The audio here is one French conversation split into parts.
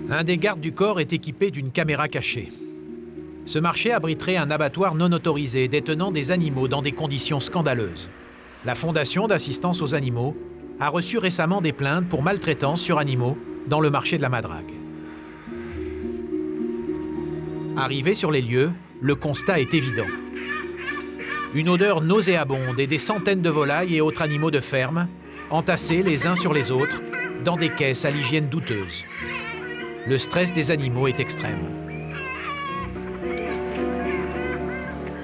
Un des gardes du corps est équipé d'une caméra cachée. Ce marché abriterait un abattoir non autorisé détenant des animaux dans des conditions scandaleuses. La Fondation d'assistance aux animaux a reçu récemment des plaintes pour maltraitance sur animaux dans le marché de la Madrague. Arrivé sur les lieux, le constat est évident. Une odeur nauséabonde et des centaines de volailles et autres animaux de ferme, entassés les uns sur les autres, dans des caisses à l'hygiène douteuse. Le stress des animaux est extrême.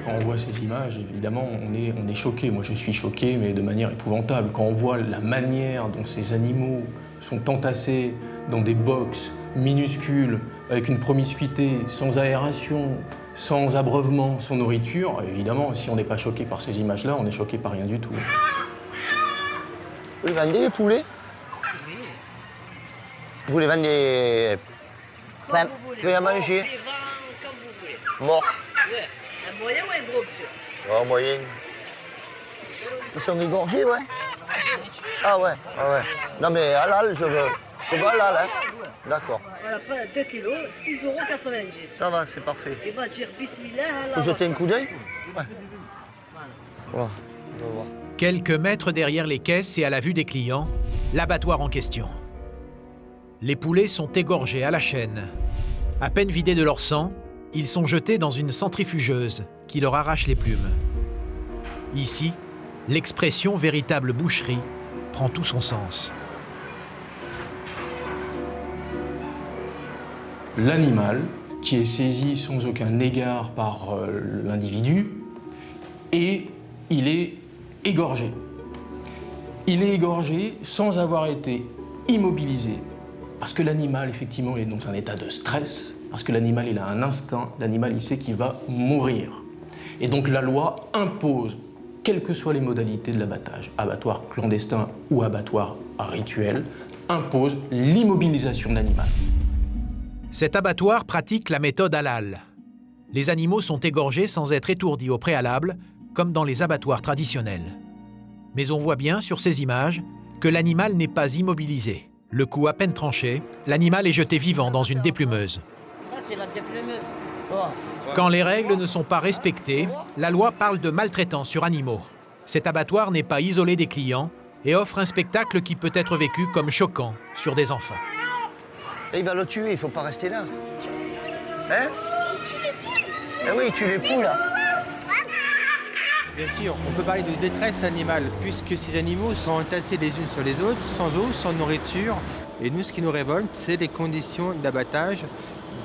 Quand on voit ces images, évidemment, on est choqué. Moi, je suis choqué, mais de manière épouvantable. Quand on voit la manière dont ces animaux sont entassés dans des box minuscules, avec une promiscuité, sans aération, sans abreuvement, sans nourriture, évidemment, si on n'est pas choqué par ces images-là, on n'est choqué par rien du tout. Vous vendez des poulets? Oui. Vous les vendez Comme vous voulez. prêts à manger? Vivant, comme vous voulez. Mort? Ouais. Un moyen ou un gros, monsieur? En moyenne. Ils sont égorgés, ouais? Ah ouais, ah ouais. Non mais halal, je veux. C'est bon halal, hein? D'accord. Voilà, 2 kilos, 6,90 €. Ça va, c'est parfait. Il va dire bismillah. Faut jeter un coup d'œil? Ouais. Voilà. Voilà, on va voir. Quelques mètres derrière les caisses et à la vue des clients, l'abattoir en question. Les poulets sont égorgés à la chaîne. À peine vidés de leur sang, ils sont jetés dans une centrifugeuse qui leur arrache les plumes. Ici, l'expression véritable boucherie prend tout son sens. L'animal, qui est saisi sans aucun égard par l'individu, et il est égorgé. Il est égorgé sans avoir été immobilisé, parce que l'animal, effectivement, il est dans un état de stress, parce que l'animal, il a un instinct, l'animal, il sait qu'il va mourir. Et donc la loi impose, quelles que soient les modalités de l'abattage, abattoir clandestin ou abattoir rituel, impose l'immobilisation de l'animal. Cet abattoir pratique la méthode halal. Les animaux sont égorgés sans être étourdis au préalable, comme dans les abattoirs traditionnels. Mais on voit bien sur ces images que l'animal n'est pas immobilisé. Le cou à peine tranché, l'animal est jeté vivant dans une déplumeuse. Ça, c'est la déplumeuse. Quand les règles ne sont pas respectées, la loi parle de maltraitance sur animaux. Cet abattoir n'est pas isolé des clients et offre un spectacle qui peut être vécu comme choquant sur des enfants. Et il va le tuer, il faut pas rester là. Hein? Eh oui, tu les poules là. Bien sûr, on peut parler de détresse animale, puisque ces animaux sont entassés les unes sur les autres, sans eau, sans nourriture. Et nous, ce qui nous révolte, c'est les conditions d'abattage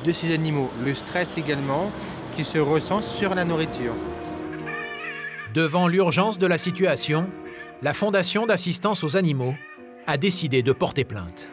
de ces animaux. Le stress également, qui se ressent sur la nourriture. Devant l'urgence de la situation, la Fondation d'assistance aux animaux a décidé de porter plainte.